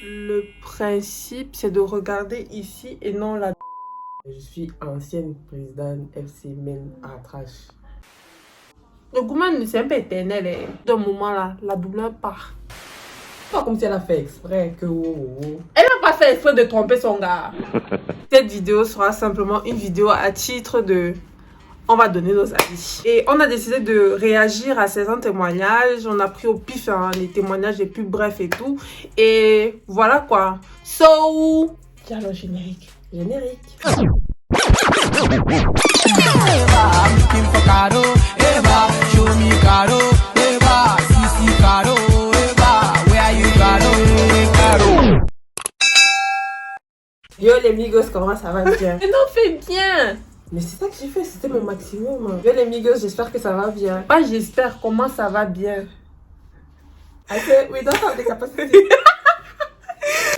Le principe, c'est de regarder ici et non là. Je suis ancienne présidente FC Men à Trash. Le gourmand, c'est un peu éternel. Hein. D'un moment là, la douleur part. Pas comme si elle a fait exprès que Elle n'a pas fait exprès de tromper son gars. Cette vidéo sera simplement une vidéo à titre de... On va donner nos avis. Et on a décidé de réagir à certains témoignages. On a pris au pif hein, les témoignages les plus brefs et tout. Et voilà quoi. So... Tiens le générique. Générique. Yo les migos, comment ça va bien? Mais non, fais bien. Mais c'est ça que j'ai fait, c'était mon maximum. Yo les migos, j'espère que ça va bien. Pas j'espère, comment ça va bien. Ok, we don't have the capacity.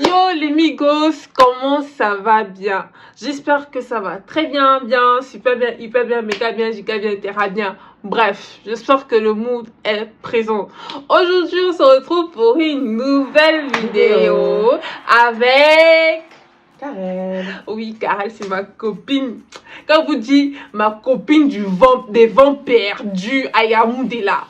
Yo les migos, comment ça va bien? J'espère que ça va très bien, bien, super bien, hyper bien, méga bien, giga bien, terra bien. Bref, j'espère que le mood est présent. Aujourd'hui, on se retrouve pour une nouvelle vidéo avec... Karen. Oui, Karel, c'est ma copine. Quand vous dites ma copine des vents perdus, Ayamoudela.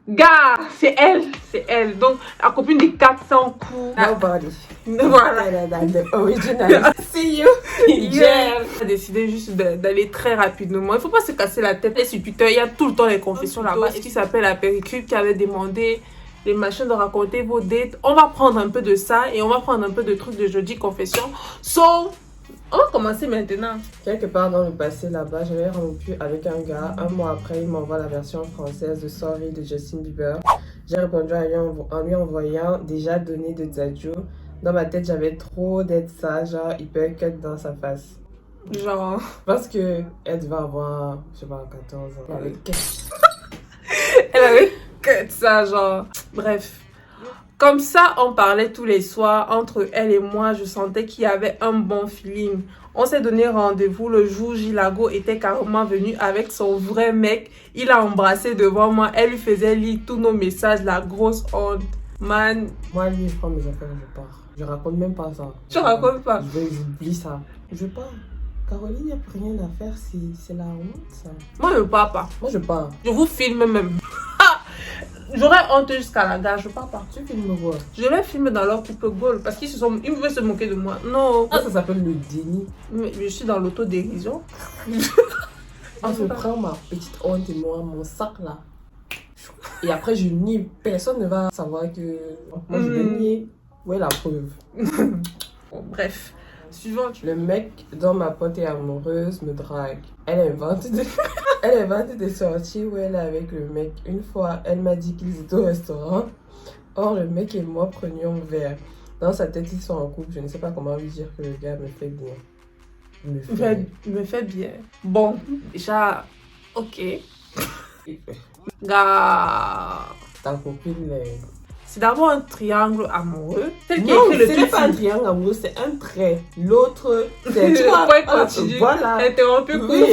Gars, c'est elle. Donc, la copine des 400 coups. Nobody. Voilà. The original. See you. Yeah. On a décidé juste d'aller très rapidement. Il faut pas se casser la tête. Et sur Twitter, il y a tout le temps les confessions là-bas. Ce qui s'appelle la péricube qui avait demandé les machins de raconter vos dates. On va prendre un peu de ça et on va prendre un peu de trucs de jeudi confession. So, on va commencer maintenant. Quelque part dans le passé là-bas, j'avais rompu avec un gars. Un mois après, il m'envoie la version française de Sorry de Justin Bieber. J'ai répondu à lui en lui envoyant déjà donné de Zadjo. Dans ma tête, j'avais trop d'être ça, genre il peut cut dans sa face. Genre, Parce que elle devait avoir, je sais pas, 14 ans. elle avait que ça, genre. Bref. Comme ça, on parlait tous les soirs entre elle et moi. Je sentais qu'il y avait un bon feeling. On s'est donné rendez-vous le jour Gilago était carrément venu avec son vrai mec. Il a embrassé devant moi. Elle lui faisait lire tous nos messages. La grosse honte. Man. Moi, lui, je prends mes affaires, je pars. Je raconte même pas ça. Tu racontes pas? J'oublie ça. Je pars. Caroline, il n'y a plus rien à faire, c'est la honte, ça. Moi, je pars pas. Moi, je pars. Je vous filme même. J'aurais honte jusqu'à la gare, je pars pas. Tu filmes quoi? Je les filme dans leur coupe goal parce qu'ils veulent se moquer de moi. Non. Ça s'appelle le déni. Mais je suis dans l'autodérision. Je prends ma petite honte et moi, mon sac là. Et après, je nie. Personne ne va savoir que moi, je vais nier. Où est la preuve? Bon, bref. Suivant. Le mec dont ma pote est amoureuse me drague. Elle invente des sorties où elle est avec le mec. Une fois, elle m'a dit qu'ils étaient au restaurant. Or, le mec et moi prenions un verre. Dans sa tête, ils sont en couple. Je ne sais pas comment lui dire que le gars me fait bien. Me fait bien. Bon, déjà, ok. Gars. Ta copine, C'est d'abord un triangle amoureux. Non, ce n'est pas un triangle amoureux, c'est un trait. L'autre, c'est... Tu vois, voilà. Interrompu. Oui,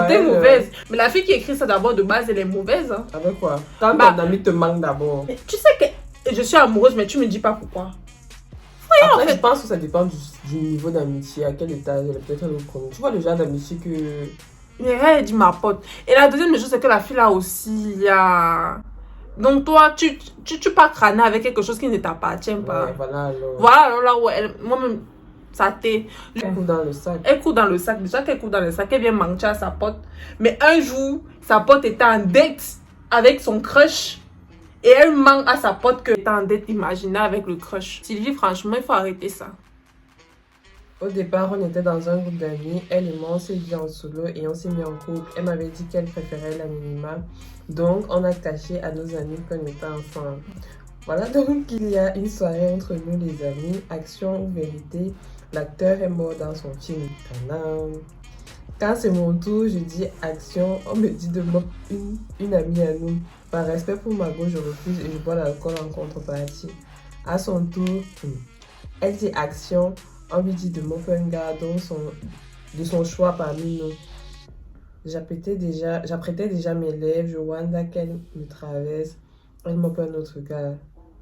t'es mauvaise. Mais la fille qui écrit ça d'abord de base, elle est mauvaise. Hein. Avec quoi? Quand ton ami te manque d'abord. Tu sais que je suis amoureuse, mais tu me dis pas pourquoi. Oui, après, je pense que ça dépend du niveau d'amitié, à quel étage elle est peut-être le premier. Tu vois le genre d'amitié que... Mais elle dit ma pote. Et la deuxième chose, c'est que la fille là aussi, il y a... Donc toi, tu pars crâner avec quelque chose qui ne t'appartient pas. Ouais, voilà alors. Voilà alors là où elle... Moi-même, ça t'est... Elle court dans le sac. Elle court dans le sac. Déjà qu'elle court dans le sac, elle vient manger à sa pote. Mais un jour, sa pote était en date avec son crush. Et elle ment à sa pote qu'elle était en date imaginaire avec le crush. Sylvie, franchement, il faut arrêter ça. Au départ, on était dans un groupe d'amis. Elle et moi, on s'est dit en solo et on s'est mis en couple. Elle m'avait dit qu'elle préférait l'anonymat. Donc, on a caché à nos amis qu'on était ensemble. Voilà donc qu'il y a une soirée entre nous les amis. Action ou vérité, l'acteur est mort dans son film. Tadam. Quand c'est mon tour, je dis action. On me dit de mort une amie à nous. Par respect pour ma go, je refuse et je bois l'alcool en contrepartie. À son tour, elle dit action. On lui dit de m'offrir un gars de son choix parmi nous. J'apprêtais déjà mes lèvres, je wanda qu'elle me traverse. Elle m'offre un autre gars.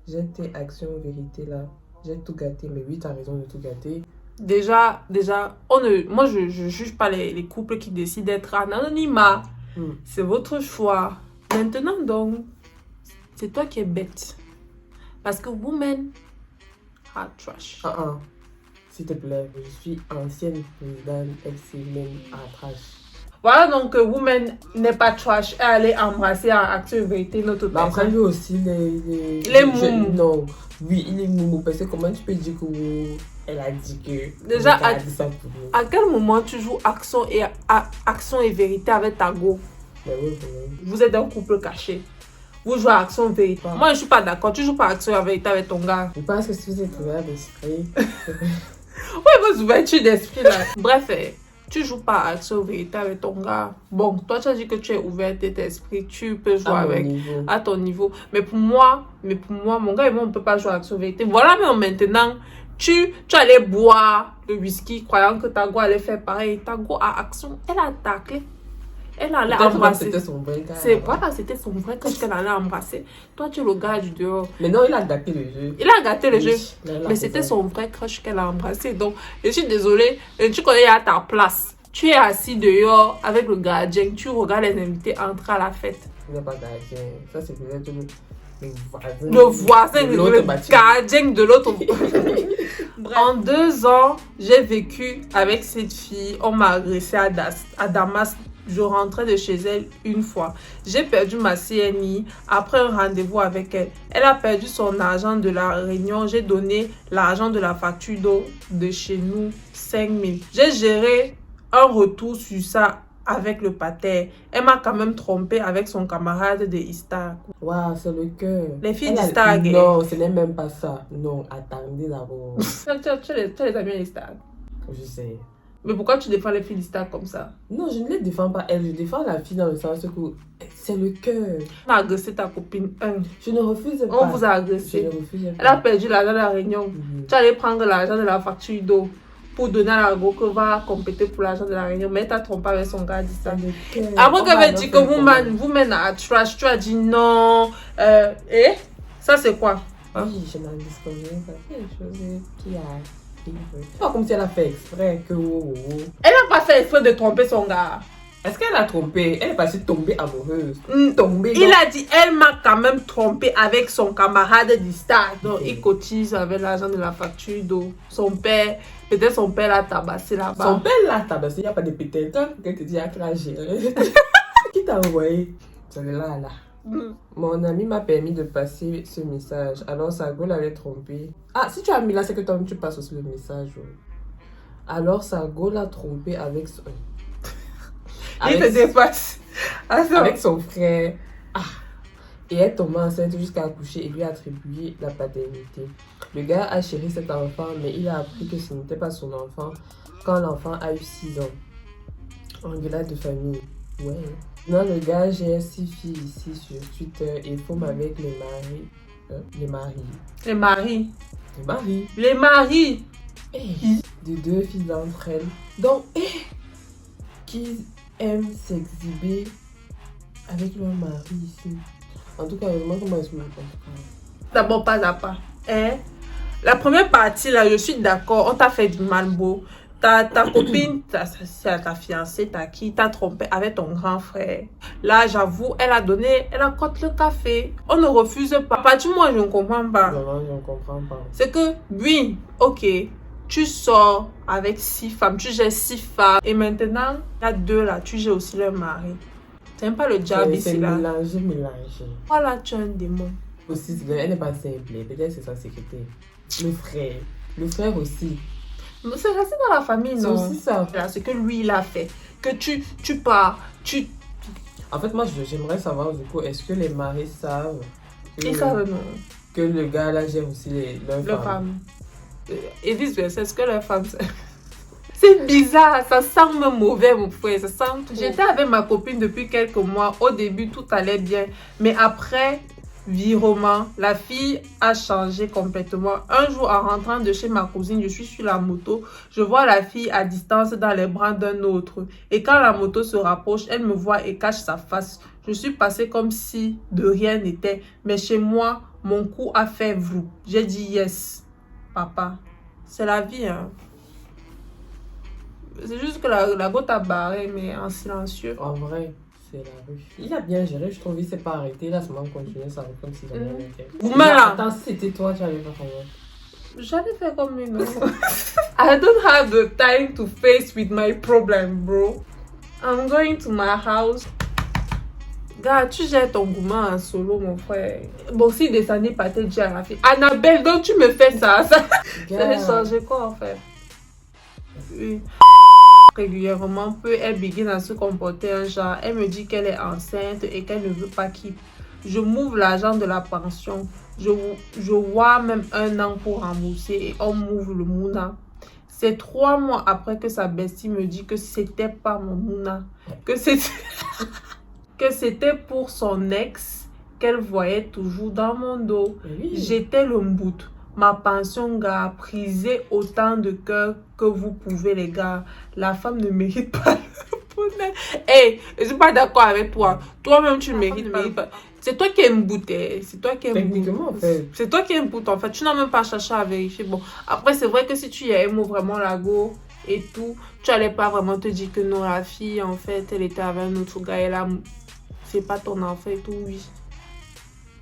j'ai tes actions vérité là. J'ai tout gâté, mais oui, t'as raison de tout gâter. Déjà, moi, je juge pas les couples qui décident d'être en anonymat. C'est votre choix. Maintenant, donc, c'est toi qui es bête. Parce que women are trash. S'il te plaît, je suis ancienne présidente FC à trash. Voilà, donc, woman n'est pas trash. Elle allait embrasser en action vérité notre personne. Après, lui aussi, les moumous. Non, oui, il est moumou. Parce que comment tu peux dire qu'elle a dit que... Déjà, à quel moment tu joues action et vérité avec ta go? Ben oui. Vous êtes un couple caché. Vous jouez à action vérité. Moi, je ne suis pas d'accord. Tu joues pas à action et vérité avec ton gars. Je pense que si vous êtes ouvert d'esprit... Ouais, vos ouvertures d'esprit là. Bref, tu joues pas à action vérité avec ton gars. Bon, toi, tu as dit que tu es ouvert d'esprit. Tu peux jouer à ton niveau. Mais pour moi, mon gars et moi, on ne peut pas jouer à action vérité. Voilà, mais maintenant, tu allais boire le whisky croyant que ta go allait faire pareil. Ta go à action, elle a taclé. Elle allait embrasser. C'était son vrai gars. Voilà, c'était son vrai crush qu'elle allait embrasser. Toi, tu es le gars du dehors. Mais non, il a gâté le jeu. Il a gâté le jeu. Mais c'était son vrai crush qu'elle a embrassé. Donc, je suis désolée. Tu connais à ta place. Tu es assis dehors avec le gardien. Tu regardes les invités entrer à la fête. Il n'est pas gardien. Ça, c'est peut-être le voisin de l'autre gardien de l'autre. En 2 ans, j'ai vécu avec cette fille. On m'a agressé à Damas. Je rentrais de chez elle une fois. J'ai perdu ma CNI après un rendez-vous avec elle. Elle a perdu son argent de la réunion. J'ai donné l'argent de la facture d'eau de chez nous, 5 000. J'ai géré un retour sur ça avec le pater. Elle m'a quand même trompé avec son camarade de Istar. Waouh, c'est le cœur. Les filles d'Istar. Non, ce n'est même pas ça. Non, attendez d'abord. tu as les amis d'Istar. Je sais. Mais pourquoi tu défends les filles d'Istar comme ça? Non, je ne les défends pas elle. Je défends la fille dans le sens que c'est le cœur. On a agressé ta copine. Je ne refuse pas. On vous a agressé. Je ne refuse pas. Elle a perdu l'argent de la réunion. Tu allais prendre l'argent de la facture d'eau pour donner à la go que va compléter pour l'argent de la réunion. Mais elle t'a trompé avec son gars d'Istar. Après qu'elle avait dit que vous mène à trash, tu as dit non. Et ça c'est quoi? Oui, je n'en disconne pas. C'est des choses qui arrivent. Pas comme si elle a fait exprès que... Elle n'a pas fait exprès de tromper son gars. Est-ce qu'elle a trompé? Elle est passée tomber amoureuse. Il a dit, elle m'a quand même trompé avec son camarade d'Istar. Donc, il cotise avec l'argent de la facture d'eau. Son père, peut-être son père l'a tabassé là-bas. Son père l'a tabassé, il n'y a pas de peut-être. Quand quelqu'un te dit à la géré. Qui t'a envoyé? C'est là. Mon ami m'a permis de passer ce message. Alors sa go l'avait trompé. Ah, si tu as mis là, c'est que toi tu passes aussi le message. Alors sa go l'a trompé avec son... Il te dépasse. Avec son frère. Et elle est tombée enceinte jusqu'à accoucher et lui a attribué la paternité. Le gars a chéri cet enfant, mais il a appris que ce n'était pas son enfant quand l'enfant a eu 6 ans. Engueulade de famille. Ouais. Non, le gars, j'ai 6 filles ici sur Twitter et forme avec les maris. De 2 filles d'entre elles. Donc, qui aiment s'exhiber avec leur mari ici. En tout cas, heureusement comment est-ce que d'abord, pas à pas. La première partie, là, je suis d'accord. On t'a fait du mal beau. Ta copine, ta fiancée, t'a trompé avec ton grand frère. Là, j'avoue, elle a coté le café. On ne refuse pas. Pas du moins, je ne comprends pas. Non, je ne comprends pas. C'est que, oui, ok, tu sors avec 6 femmes, tu gères 6 femmes. Et maintenant, il y a 2 là, tu gères aussi leur mari. T'aimes pas le diable ici là? C'est mélangé. Voilà, tu es un démon. Aussi, elle n'est pas simple. Peut-être c'est sa sécurité. Le frère aussi. C'est resté dans la famille, non? C'est aussi ça. Ce que lui, il a fait. Que tu pars, En fait, moi, j'aimerais savoir, du coup, est-ce que les maris savent Ils savent, non. Que le gars, là, gère aussi leurs femmes. Et vice-versa, est-ce que leurs femmes... C'est bizarre, ça semble mauvais, mon frère. J'étais avec ma copine depuis quelques mois. Au début, tout allait bien. Mais après... virement, la fille a changé complètement. Un jour, en rentrant de chez ma cousine, je suis sur la moto. Je vois la fille à distance dans les bras d'un autre. Et quand la moto se rapproche, elle me voit et cache sa face. Je suis passée comme si de rien n'était. Mais chez moi, Mon cou a fait vrou. J'ai dit yes, papa. C'est la vie, hein. C'est juste que la goutte a barré, mais en silencieux. En vrai, c'est la rue. Il a bien géré, je trouve. Il s'est pas arrêté. Il a seulement continué sa route comme s'il avait rien été. Attends, si c'était toi, tu allais faire comment? J'allais faire comme une autre. I don't have the time to face with my problem, bro. I'm going to my house. Gars, tu gères ton gourmand en solo, mon frère. Bon, si descendait par tes déjà à la fille. Annabelle, donc tu me fais ça. Ça allait changer quoi, en fait? Oui. Régulièrement, peut elle begin à se comporter un genre. Elle me dit qu'elle est enceinte et qu'elle ne veut pas qu'il. Je m'ouvre l'argent de la pension. Je vois même 1 an pour rembourser et on m'ouvre le Mouna. C'est 3 mois après que sa bestie me dit que c'était pas mon Mouna. Que c'était pour son ex qu'elle voyait toujours dans mon dos. Oui. J'étais le mbout. Ma pension, gars, prisez autant de cœur que vous pouvez, les gars. La femme ne mérite pas le bonheur. Hey, je suis pas d'accord avec toi. Toi-même, tu ne mérites pas. C'est toi qui es mbouté. C'est toi qui es Techniquement, en fait. C'est toi qui es mbouté, en fait. Tu n'as même pas cherché à vérifier. Bon, après, c'est vrai que si tu y as aimé vraiment la go et tout, tu n'allais pas vraiment te dire que non, la fille, en fait, elle était avec un autre gars et là, c'est pas ton enfant et tout, oui.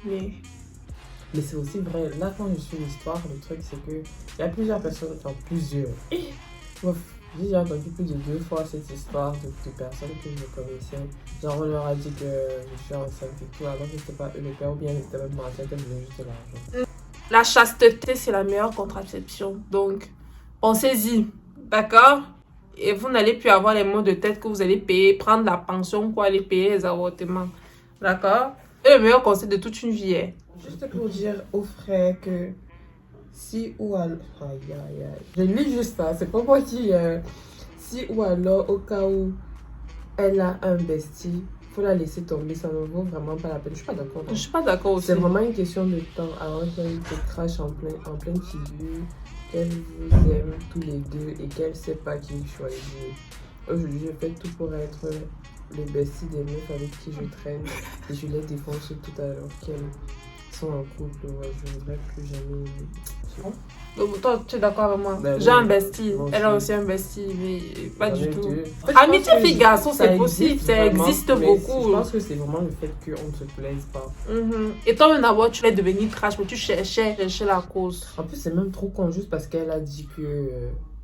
Mais c'est aussi vrai, là quand je suis l'histoire, le truc c'est que il y a plusieurs personnes, enfin plusieurs. Bref, j'ai déjà entendu plus de 2 fois cette histoire de personnes que je connaissais. Genre on leur a dit que je suis enceinte et tout, alors que c'était pas eux le père ou bien elle était même enceinte, elle voulait juste de l'argent. La chasteté, c'est la meilleure contraception. Donc, pensez-y, d'accord? Et vous n'allez plus avoir les maux de tête que vous allez payer, prendre la pension pour aller payer les avortements. D'accord? Et le meilleur conseil de toute une vie est... Juste pour dire aux frères que si ou alors... Aïe aïe aïe. Je lis juste ça, c'est pas moi qui... Si ou alors au cas où elle a un bestie, faut la laisser tomber, ça ne vaut vraiment pas la peine. Je suis pas d'accord. Je suis pas d'accord aussi. C'est vraiment une question de temps avant qu'elle te crache en pleine figure, qu'elle vous aime tous les deux et qu'elle sait pas qui choisir. Aujourd'hui, je fais tout pour être le bestie des meufs avec qui je traîne et je les défonce tout à l'heure qu'elles sont en couple. Ouais, je ne voudrais plus jamais. Donc, toi, tu es d'accord avec moi? Ben, J'ai oui. un bestie. Moi Elle a aussi. aussi un bestie, mais pas du tout. Amitié Amitié fille-garçon, c'est possible. Ça existe beaucoup. Je pense que c'est vraiment le fait qu'on ne se plaise pas. Et toi, d'abord, tu voulais devenir trash, mais tu cherchais la cause. En plus, c'est même trop con juste parce qu'elle a dit que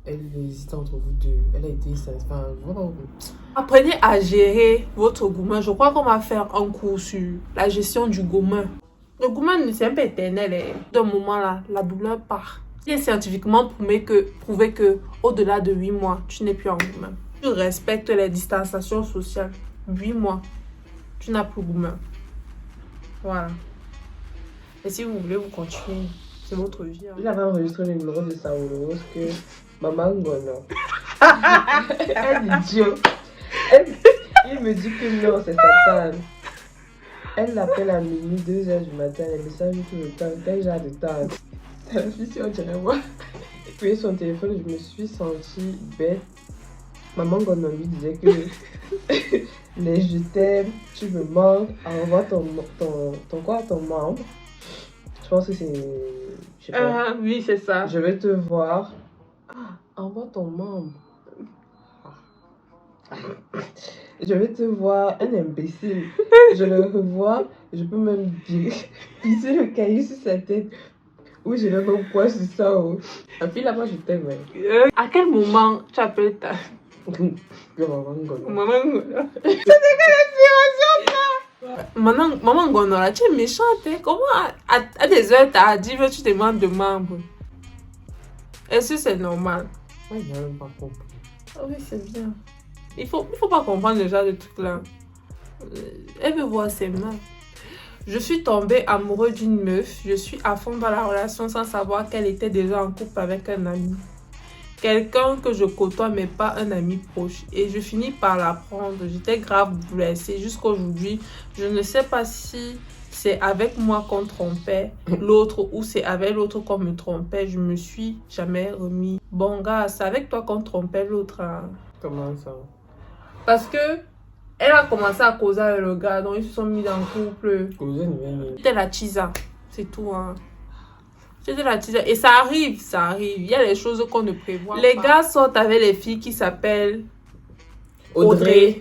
elle hésitait entre vous deux. Elle a été enfin, voilà. Apprenez à gérer votre gourmand. Je crois qu'on va faire un cours sur la gestion du gourmand. Le gourmand, c'est un peu éternel. D'un moment là, la douleur part. Il est scientifiquement prouvé que au-delà de 8 mois, tu n'es plus en gourmand. Tu respectes les distanciations sociales. 8 mois, tu n'as plus gourmand. Voilà. Et si vous voulez, vous continuez. C'est votre vie. Hein. Il avait enregistré le numéro de Saoulo que Maman Ngono. Elle est idiot. Il me dit que non, c'est sa femme. Elle l'appelle à minuit, 2h du matin, les messages tout le temps, quel genre de temps. La fille, si on dirait moi. Puis son téléphone, je me suis sentie bête. Maman Ngono lui disait que les je t'aime, tu me manques, envoie ton membre. Je pense que c'est... Je sais pas. Oui, c'est ça. Je vais te voir. Envoie ton membre. Je vais te voir, un imbécile. Je le revois, je peux même pisser le caillou sur sa tête. Ou je vais me poids sur ça. Et puis là-bas, je t'aime. À quel moment tu appelles ta... Maman Ngono. Maman Ngono. C'était quelle inspiration ça? Maman Ngono, là, tu es méchante. Hein? Comment à des heures t'as dit que tu demandes de membre? Est-ce que c'est normal? Ouais, il n'a même pas compris. Ah oui, c'est bien. Il faut pas comprendre le genre de truc là. Elle veut voir ses mains. Je suis tombée amoureuse d'une meuf. Je suis à fond dans la relation sans savoir qu'elle était déjà en couple avec un ami. Quelqu'un que je côtoie mais pas un ami proche. Et je finis par l'apprendre. J'étais grave blessée jusqu'à aujourd'hui. Je ne sais pas si c'est avec moi qu'on trompait l'autre ou c'est avec l'autre qu'on me trompait. Je me suis jamais remis. Bon gars, c'est avec toi qu'on trompait l'autre. Hein. Comment ça? Parce que elle a commencé à causer avec le gars, donc ils se sont mis dans le couple. Causer une C'était la chisa. C'est tout, hein. J'étais la petite... Et ça arrive, ça arrive. Il y a des choses qu'on ne prévoit Les gars sortent avec les filles qui s'appellent Audrey.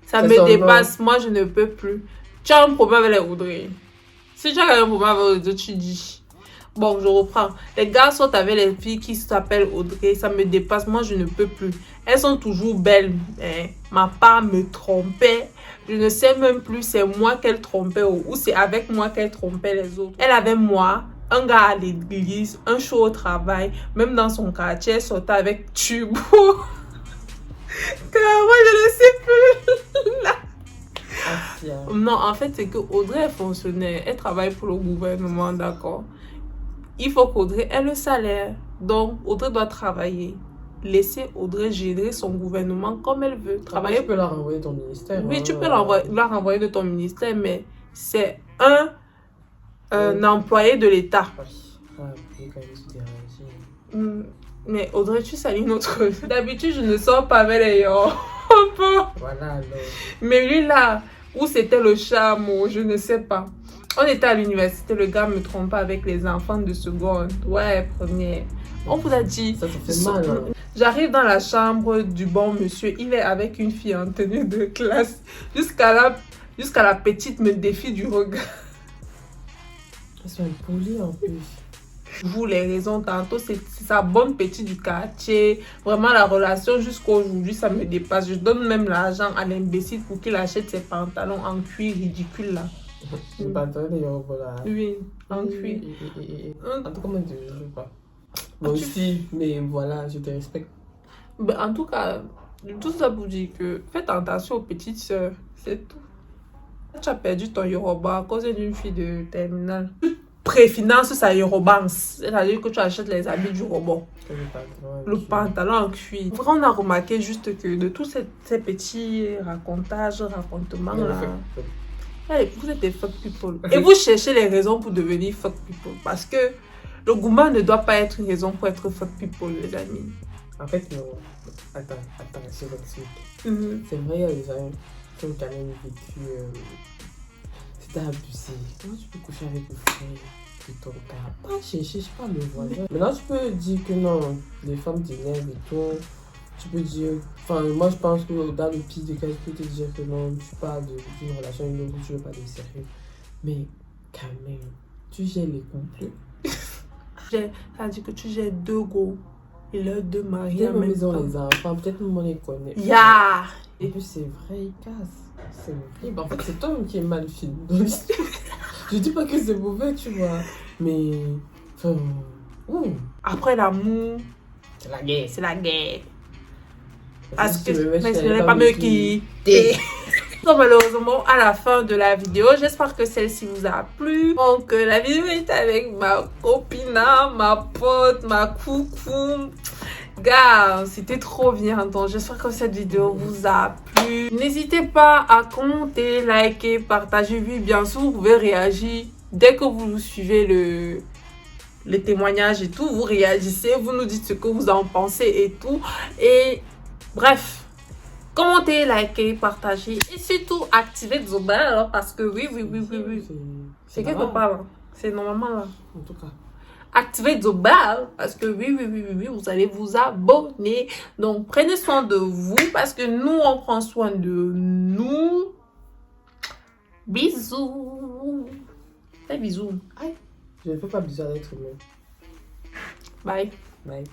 Ça me dépasse. Moi, je ne peux plus. Tu as un problème avec les Audrey. Si tu as un problème avec Audrey, tu dis... Bon, je reprends. Les gars sortent avec les filles qui s'appellent Audrey. Ça me dépasse. Moi, je ne peux plus. Elles sont toujours belles. Ma part me trompait. Je ne sais même plus c'est moi qu'elle trompait ou c'est avec moi qu'elle trompait les autres. Elle avait moi, un gars à l'église, un show au travail. Même dans son quartier, elle sortait avec Tubo. Que moi, je ne sais plus. Non, en fait, c'est que Audrey est fonctionnaire. Elle travaille pour le gouvernement, d'accord. Il faut qu'Audrey ait le salaire. Donc, Audrey doit travailler. Laisser Audrey gérer son gouvernement comme elle veut. Travailler. Tu peux la renvoyer de ton ministère. Oui, tu peux la renvoyer de ton ministère, mais c'est un employé de l'État. Mais Audrey, tu salis notre... D'habitude, je ne sors pas avec les gens. Voilà alors. Mais lui là, où c'était le charme, je ne sais pas. On était à l'université, le gars me trompait avec les enfants de seconde. Ouais, première. On vous a dit. Ça te fait mal. Hein. J'arrive dans la chambre du bon monsieur. Il est avec une fille en tenue de classe. Jusqu'à la petite me défie du regard. Elles sont impolies en plus. Vous les raisons, tantôt c'est sa bonne petite du quartier. Vraiment la relation jusqu'aujourd'hui ça me dépasse. Je donne même l'argent à l'imbécile pour qu'il achète ses pantalons en cuir ridicule là. Les pantalons de Yoruba là. Oui, en cuir. En tout cas, moi je ne veux pas. Moi aussi, mais voilà, je te respecte. Ben, en tout cas, tout ça pour dire que faites attention aux petites soeurs, c'est tout. Tu as perdu ton Yoruba à cause d'une fille de terminale. Préfinance sa Yorubance, c'est-à-dire que tu achètes les habits du robot. Le pantalon en cuir. On a remarqué juste que de tous ces petits racontements là, vous êtes des fuck people. Et vous cherchez les raisons pour devenir fuck people. Parce que le gourmand ne doit pas être une raison pour être fuck people, les amis. En fait, non. Attends, je t'explique. C'est vrai, il y a des gens qui ont quand même vécu... C'était abusé. Comment tu peux coucher avec le frère de ton gars? Pas chercher, je sais pas, le voisin. Maintenant, tu peux dire que non, les femmes t'énervent et tout. Tu peux dire... Enfin, moi, je pense que dans le pire des cas, je peux te dire que non, tu parles d'une relation à une autre, tu veux pas de sérieux. Mais, quand même, tu gères les couples. Ça dit que tu gères deux go et leurs deux maris. Peut-être même ils ont les enfants, peut-être même on les connaît. Et puis c'est vrai, ils cassent. C'est vrai. En fait, c'est toi qui est mal filmé. Donc, je dis pas que c'est mauvais, tu vois. Mais. Enfin. Après l'amour, c'est la guerre. C'est la guerre. Parce que ce n'est pas mieux qui. Donc malheureusement à la fin de la vidéo, j'espère que celle-ci vous a plu. Donc la vidéo est avec ma copine, ma pote, ma coucou. Gars, c'était trop bien. Donc j'espère que cette vidéo vous a plu. N'hésitez pas à commenter, liker, partager. Oui, bien sûr, vous pouvez réagir dès que vous suivez les témoignages et tout. Vous réagissez, vous nous dites ce que vous en pensez et tout. Et bref. Commentez, likez, partagez et surtout activez le bell parce que oui. C'est quelque part là. C'est normalement là. En tout cas. Activez le bell parce que oui, vous allez vous abonner. Donc prenez soin de vous parce que nous, on prend soin de nous. Bisous. Fais bisous. Je ne fais pas bisous à l'être humain. Bye. Bye.